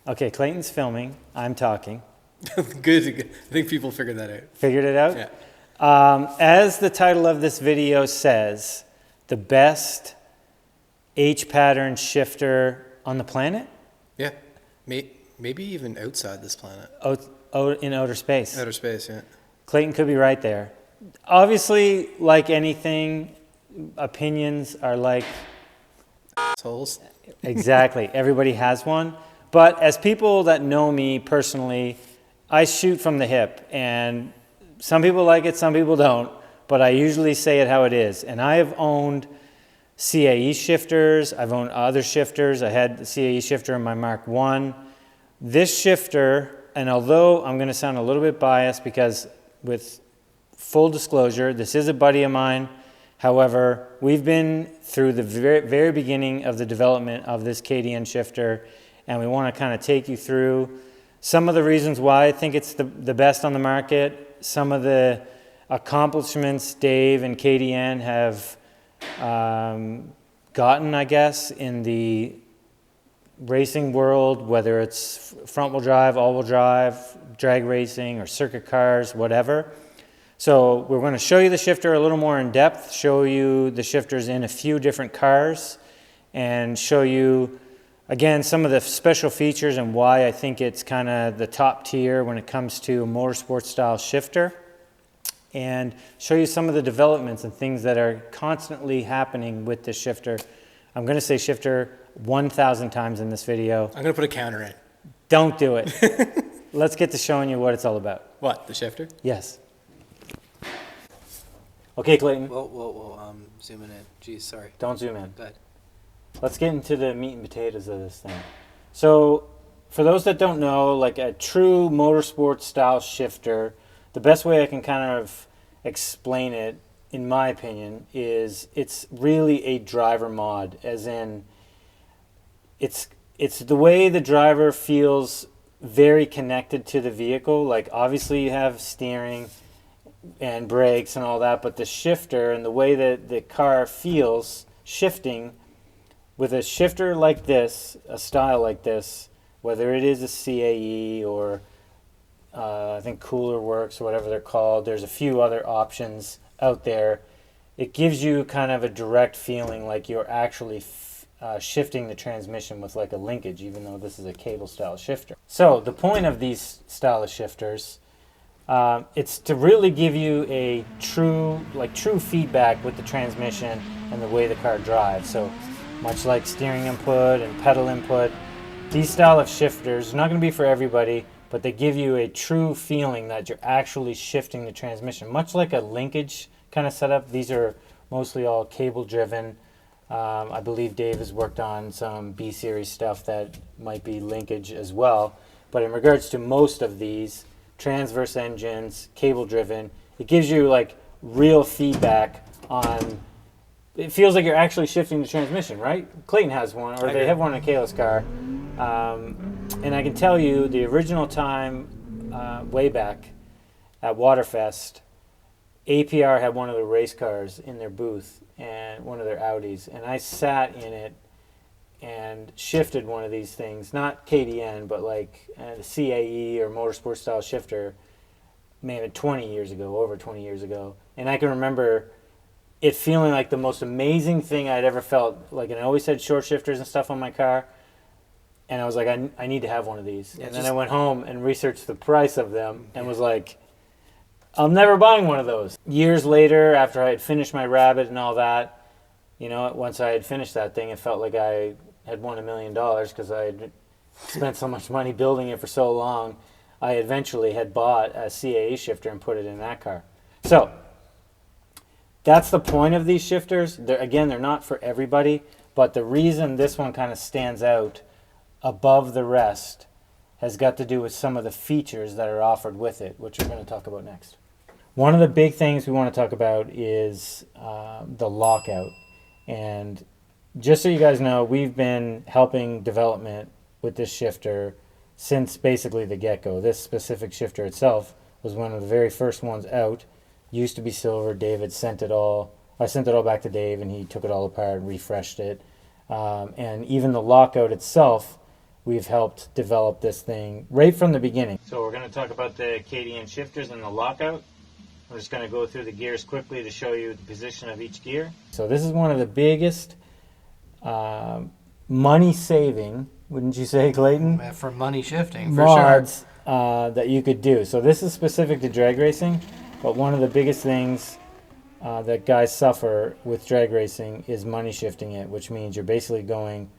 Okay, Clayton's filming. I'm talking. Good. I think people figured that out. Figured it out? Yeah. As the title of this video says, the best H-pattern shifter on the planet? Yeah. Maybe even outside this planet. In outer space. Outer space, yeah. Clayton could be right there. Obviously, like anything, opinions are like... Assholes. Exactly. Everybody has one. But as people that know me personally, I shoot from the hip. And some people like it, some people don't. But I usually say it how it is. And I have owned CAE shifters. I've owned other shifters. I had the CAE shifter in my Mark I. This shifter, and although I'm going to sound a little bit biased because with full disclosure, this is a buddy of mine. However, we've been through the very beginning of the development of this KDN shifter, and we want to kind of take you through some of the reasons why I think it's the best on the market, some of the accomplishments Dave and KDN have gotten, I guess, in the racing world, whether it's front-wheel drive, all-wheel drive, drag racing, or circuit cars, whatever. So we're going to show you the shifter a little more in depth, show you the shifters in a few different cars, and show you, again, some of the special features and why I think it's kind of the top tier when it comes to a motorsport style shifter, and show you some of the developments and things that are constantly happening with this shifter. I'm going to say shifter 1,000 times in this video. I'm going to put a counter in. Don't do it. Let's get to showing you what it's all about. What, the shifter? Yes. Okay, Clayton. Whoa, zooming in. Jeez, sorry. Don't zoom in. Go ahead. Let's get into the meat and potatoes of this thing. So, for those that don't know, like a true motorsport style shifter, the best way I can kind of explain it, in my opinion, is it's really a driver mod, as in it's the way the driver feels very connected to the vehicle. Like, obviously you have steering and brakes and all that, but the shifter and the way that the car feels shifting with a shifter like this, a style like this, whether it is a CAE or I think Cooler Works or whatever they're called, there's a few other options out there. It gives you kind of a direct feeling like you're actually shifting the transmission with like a linkage, even though this is a cable style shifter. So the point of these style of shifters, it's to really give you a true feedback with the transmission and the way the car drives. So much like steering input and pedal input, these style of shifters are not going to be for everybody, but they give you a true feeling that you're actually shifting the transmission. Much like a linkage kind of setup, these are mostly all cable driven. I believe Dave has worked on some B-series stuff that might be linkage as well. But in regards to most of these, transverse engines, cable driven, it gives you like real feedback on, it feels like you're actually shifting the transmission, right? Clayton has one, or they have one in Kayla's car. And I can tell you the original time, way back at Waterfest, APR had one of the race cars in their booth, and one of their Audis, and I sat in it and shifted one of these things, not KDN, but like the CAE or motorsport style shifter, maybe 20 years ago, over 20 years ago. And I can remember it feeling like the most amazing thing I'd ever felt. Like, and I always had short shifters and stuff on my car. And I was like, I need to have one of these. Yeah, and then I went home and researched the price of them and was like, I'm never buying one of those. Years later, after I had finished my Rabbit and all that, you know, once I had finished that thing, it felt like I had won $1 million because I had spent so much money building it for so long. I eventually had bought a CAE shifter and put it in that car. So that's the point of these shifters. They're not for everybody, but the reason this one kind of stands out above the rest has got to do with some of the features that are offered with it, which we're going to talk about next. One of the big things we want to talk about is the lockout. And just so you guys know, we've been helping development with this shifter since basically the get-go. This specific shifter itself was one of the very first ones out. Used to be silver. David sent it all. I sent it all back to Dave, and he took it all apart and refreshed it. And even the lockout itself we've helped develop this thing right from the beginning. So we're going to talk about the KDN shifters and the lockout. I'm just going to go through the gears quickly to show you the position of each gear. So this is one of the biggest money saving, wouldn't you say, Clayton? For money shifting, for mods sure. that you could do. So this is specific to drag racing, but one of the biggest things that guys suffer with drag racing is money shifting it, which means you're basically going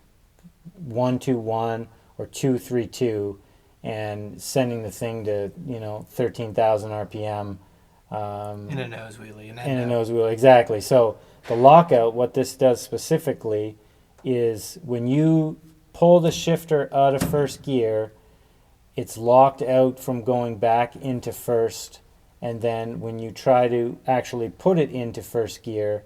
1-2-1 or 2-3-2 and sending the thing to 13,000 RPM. In a nose wheelie. In a nose wheel, exactly. So the lockout, what this does specifically is when you pull the shifter out of first gear, it's locked out from going back into first, and then when you try to actually put it into first gear,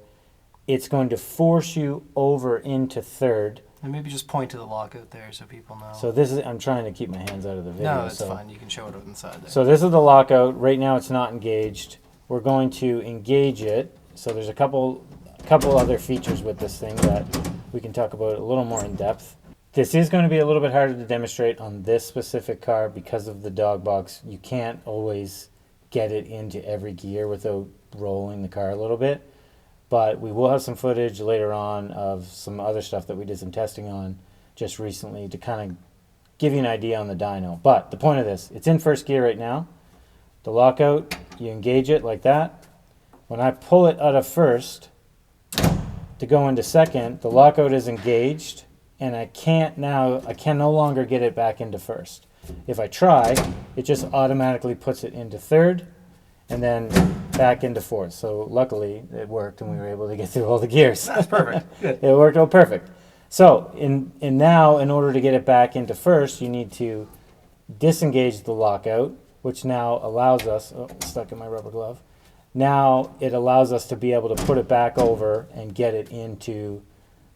it's going to force you over into third. And maybe just point to the lockout there so people know. So this is, I'm trying to keep my hands out of the video. No, it's fine. You can show it inside there. So this is the lockout. Right now it's not engaged. We're going to engage it. So there's a couple other features with this thing that we can talk about a little more in depth. This is going to be a little bit harder to demonstrate on this specific car because of the dog box. You can't always get it into every gear without rolling the car a little bit. But we will have some footage later on of some other stuff that we did some testing on just recently to kind of give you an idea on the dyno. But the point of this, it's in first gear right now. The lockout, you engage it like that. When I pull it out of first to go into second, the lockout is engaged, and I can no longer get it back into first. If I try, it just automatically puts it into third and then back into fourth. So luckily it worked and we were able to get through all the gears. That's perfect. Good. It worked out perfect. So now in order to get it back into first, you need to disengage the lockout, which now allows us, stuck in my rubber glove. Now it allows us to be able to put it back over and get it into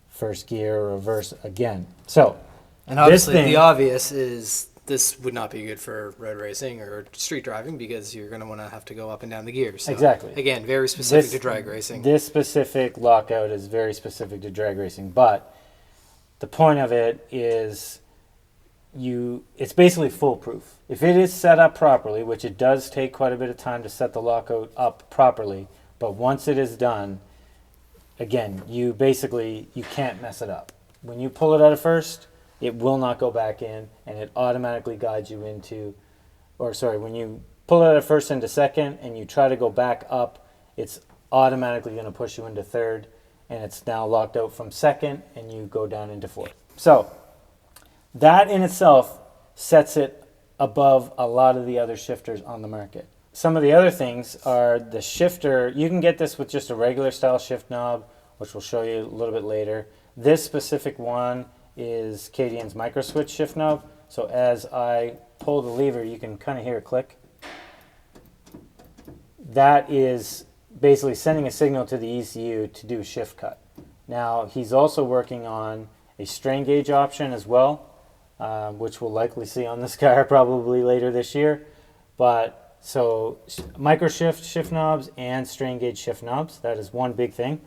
first gear or reverse again. So, and obviously the obvious is this would not be good for road racing or street driving because you're going to want to have to go up and down the gears. So, exactly. Again, very specific to drag racing. This specific lockout is very specific to drag racing, but the point of it is it's basically foolproof. If it is set up properly, which it does take quite a bit of time to set the lockout up properly, but once it is done, again, you can't mess it up. When you pull it out of first, it will not go back in, and it automatically guides you into, when you pull it out of first into second and you try to go back up, it's automatically going to push you into third, and it's now locked out from second, and you go down into fourth. So that in itself sets it above a lot of the other shifters on the market. Some of the other things are the shifter. You can get this with just a regular style shift knob, which we'll show you a little bit later. This specific one is KDN's micro switch shift knob. So as I pull the lever, you can kind of hear it click. That is basically sending a signal to the ECU to do a shift cut. Now he's also working on a strain gauge option as well, which we'll likely see on this car probably later this year. But so micro shift knobs and strain gauge shift knobs, that is one big thing.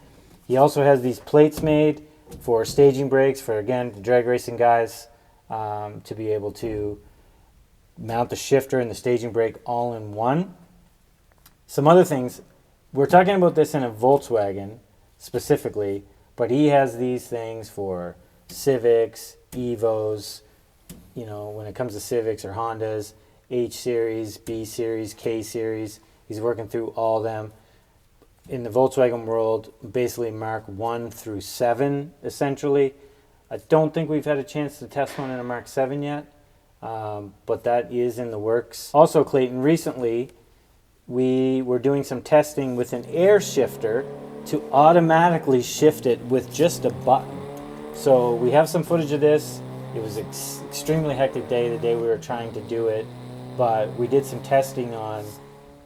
He also has these plates made for staging brakes for, again, the drag racing guys to be able to mount the shifter and the staging brake all in one. Some other things, we're talking about this in a Volkswagen specifically, but he has these things for Civics, Evos, when it comes to Civics or Hondas, H series, B series, K series. He's working through all of them. In the Volkswagen world, basically Mark 1 through 7, essentially. I don't think we've had a chance to test one in a Mark 7 yet, but that is in the works. Also, Clayton, recently we were doing some testing with an air shifter to automatically shift it with just a button. So we have some footage of this. It was an extremely hectic day, the day we were trying to do it, but we did some testing on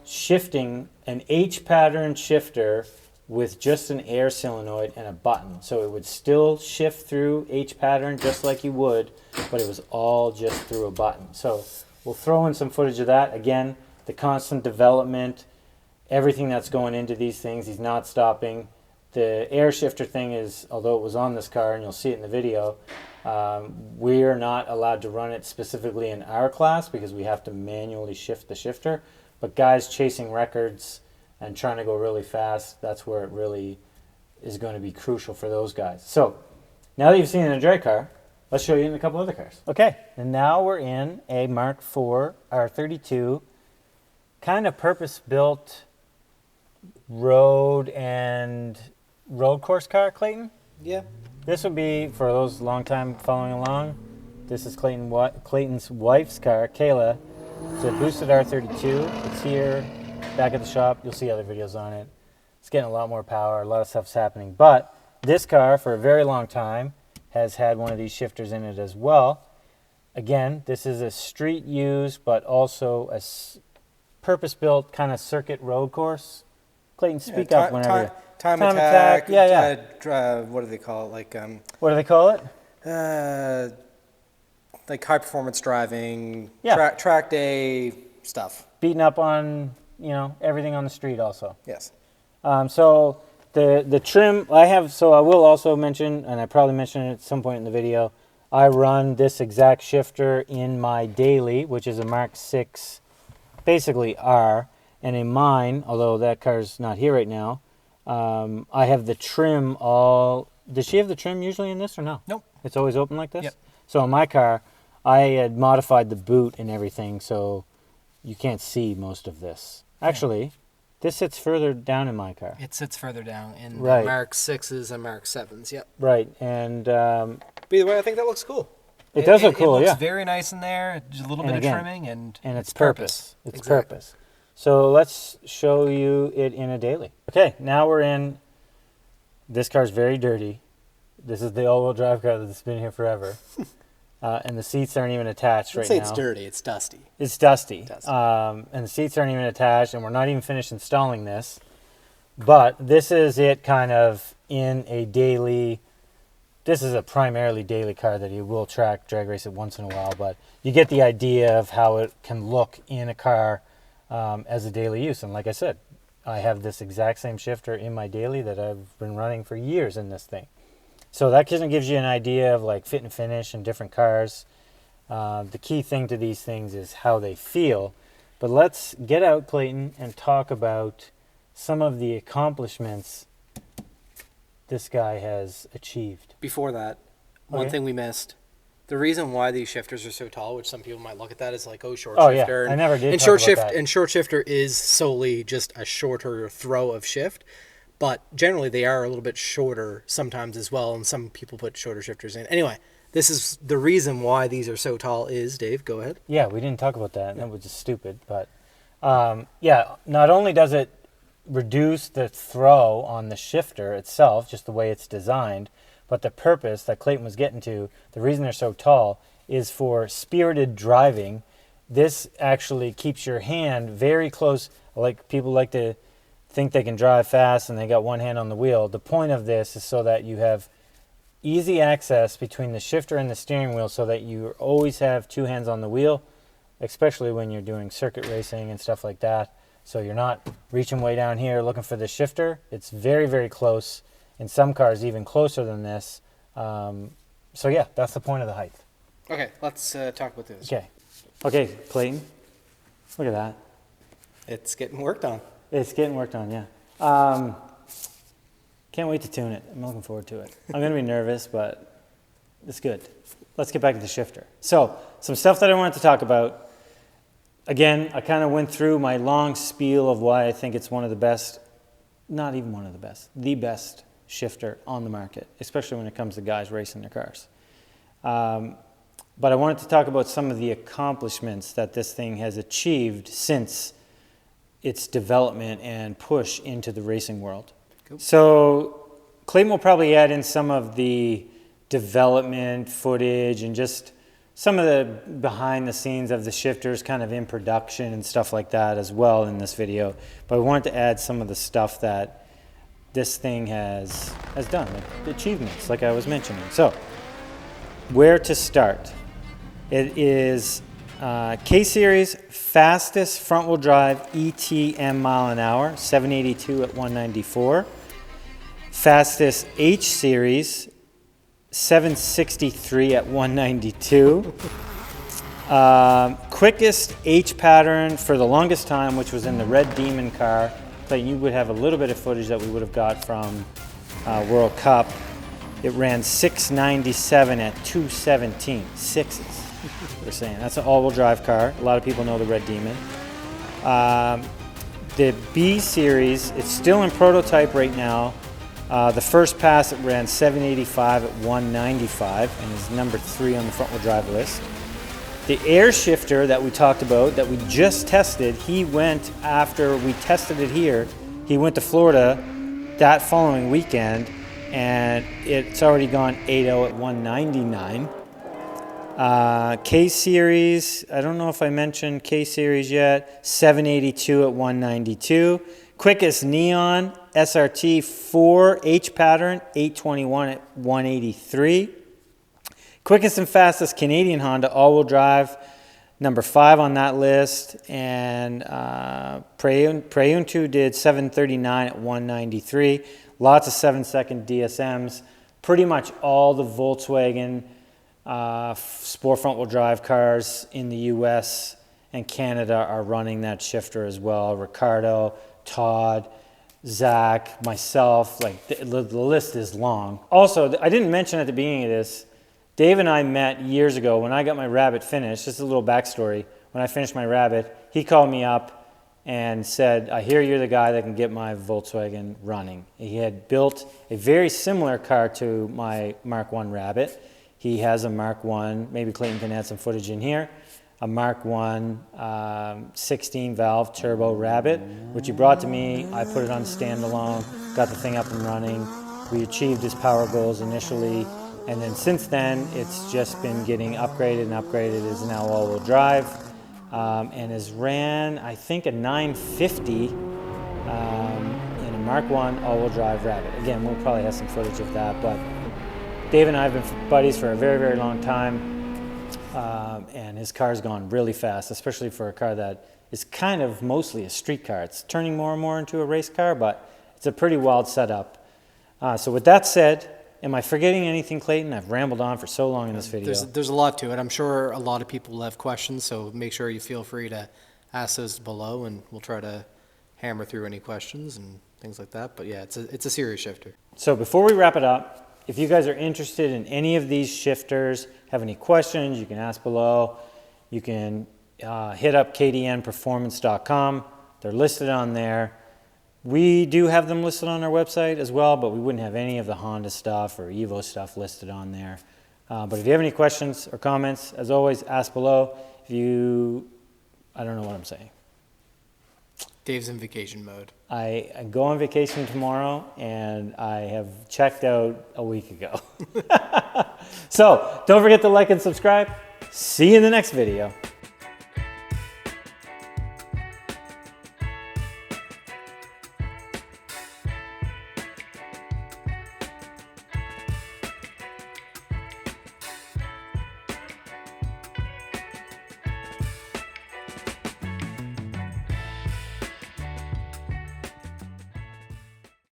shifting an H pattern shifter with just an air solenoid and a button. So it would still shift through H pattern just like you would, but it was all just through a button. So we'll throw in some footage of that. Again, the constant development, everything that's going into these things, he's not stopping. the air shifter thing is, although it was on this car and you'll see it in the video, we're not allowed to run it specifically in our class because we have to manually shift the shifter. But guys chasing records and trying to go really fast, that's where it really is going to be crucial for those guys. So now that you've seen it in a drag car, let's show you in a couple other cars. Okay, and now we're in a Mark IV R32, kind of purpose-built road course car, Clayton? Yeah. This would be, for those long time following along, this is Clayton's wife's car, Kayla. It's a boosted R32. It's here, back at the shop. You'll see other videos on it. It's getting a lot more power. A lot of stuff's happening. But this car, for a very long time, has had one of these shifters in it as well. Again, this is a street use, but also a purpose-built kind of circuit road course. Clayton, speak up whenever. Time attack. Yeah. What do they call it? Like what do they call it? Like high performance driving. Yeah. Track day stuff. Beating up on everything on the street also. Yes. So the trim I have. So I will also mention, and I probably mentioned it at some point in the video, I run this exact shifter in my daily, which is a Mark 6, basically R. And in mine, although that car's not here right now, I have the trim all... Does she have the trim usually in this or no? Nope. It's always open like this? Yep. So in my car, I had modified the boot and everything so you can't see most of this. Actually, this sits further down in my car. It sits further down in Right. the Mark 6s and Mark 7s, yep. Right, and... But either way, I think that looks cool. It does look cool, It looks yeah. very nice in there, just a little bit of trimming, and it's purpose. It's Exactly. purpose. So let's show you it in a daily. Okay, now we're in... This car's very dirty. This is the all-wheel drive car that's been here forever. And the seats aren't even attached right now. Let's say it's dirty. It's dusty. It's dusty. Dusty. And the seats aren't even attached, and we're not even finished installing this. But this is it kind of in a daily... This is a primarily daily car that you will drag race it once in a while, but you get the idea of how it can look in a car as a daily use. And like I said, I have this exact same shifter in my daily that I've been running for years in this thing. So that kind of gives you an idea of like fit and finish in different cars. The key thing to these things is how they feel. But let's get out, Clayton, and talk about some of the accomplishments this guy has achieved. Before that, one thing we missed. The reason why these shifters are so tall, which some people might look at that as like, short shifter. Yeah, I never did and talk short about shift that. And short shifter is solely just a shorter throw of shift. But generally they are a little bit shorter sometimes as well, and some people put shorter shifters in. Anyway, this is the reason why these are so tall is, Dave, go ahead. Yeah, we didn't talk about that. That was just stupid. But not only does it reduce the throw on the shifter itself, just the way it's designed, but the purpose that Clayton was getting to, the reason they're so tall, is for spirited driving. This actually keeps your hand very close. Like people like to think they can drive fast and they got one hand on the wheel. The point of this is so that you have easy access between the shifter and the steering wheel so that you always have two hands on the wheel, especially when you're doing circuit racing and stuff like that. So you're not reaching way down here looking for the shifter. It's very, very close. In some cars, even closer than this. So yeah, that's the point of the height. Okay, let's talk about this. Okay, Clayton. Look at that. It's getting worked on. It's getting worked on, yeah. Can't wait to tune it. I'm looking forward to it. I'm going to be nervous, but it's good. Let's get back to the shifter. So, some stuff that I wanted to talk about. Again, I kind of went through my long spiel of why I think it's one of the best, not even one of the best, the best shifter on the market, especially when it comes to guys racing their cars. But I wanted to talk about some of the accomplishments that this thing has achieved since its development and push into the racing world. Cool. So Clayton will probably add in some of the development footage and just some of the behind the scenes of the shifters kind of in production and stuff like that as well in this video. But I wanted to add some of the stuff that this thing has done, the achievements like I was mentioning. So where to start? It is K-Series fastest front-wheel drive ETM mile an hour, 782 at 194. Fastest H series, 763 at 192. Quickest H pattern for the longest time, which was in the Red Demon car. Clayton, you would have a little bit of footage that we would have got from World Cup. It ran 697 at 217. Sixes, we're saying. That's an all-wheel drive car. A lot of people know the Red Demon. The B series, it's still in prototype right now. The first pass, it ran 785 at 195 and is number 3 on the front-wheel drive list. The air shifter that we talked about, that we just tested, he went, after we tested it here, he went to Florida that following weekend, and it's already gone 8.0 at 199. K-Series, I don't know if I mentioned K-Series yet, 782 at 192. Quickest Neon, SRT 4 H pattern, 821 at 183. Quickest and fastest Canadian Honda all-wheel drive, number 5 on that list, and Preuntu did 739 at 193. Lots of 7-second DSMs. Pretty much all the Volkswagen sport front-wheel drive cars in the US and Canada are running that shifter as well. Ricardo, Todd, Zach, myself, like the list is long. Also, I didn't mention at the beginning of this, Dave and I met years ago when I got my Rabbit finished. Just a little backstory. When I finished my Rabbit, he called me up and said, I hear you're the guy that can get my Volkswagen running. He had built a very similar car to my Mark I Rabbit. He has a Mark I, maybe Clayton can add some footage in here, a Mark I 16 valve turbo Rabbit, which he brought to me. I put it on standalone, got the thing up and running. We achieved his power goals initially. And then since then, it's just been getting upgraded and upgraded. It is now all-wheel drive and has ran, I think, a 950 in a Mark I all-wheel drive Rabbit. Again, we'll probably have some footage of that, but Dave and I have been buddies for a very, very long time, and his car's gone really fast, especially for a car that is kind of mostly a street car. It's turning more and more into a race car, but it's a pretty wild setup. So with that said, am I forgetting anything, Clayton? I've rambled on for so long in this video. There's a lot to it. I'm sure a lot of people will have questions, so make sure you feel free to ask those below, and we'll try to hammer through any questions and things like that. But yeah, it's a serious shifter. So before we wrap it up, if you guys are interested in any of these shifters, have any questions, you can ask below. You can hit up KDNperformance.com. They're listed on there. We do have them listed on our website as well, but we wouldn't have any of the Honda stuff or Evo stuff listed on there. But if you have any questions or comments, as always, ask below. I don't know what I'm saying. Dave's in vacation mode. I go on vacation tomorrow, and I have checked out a week ago. So don't forget to like and subscribe. See you in the next video.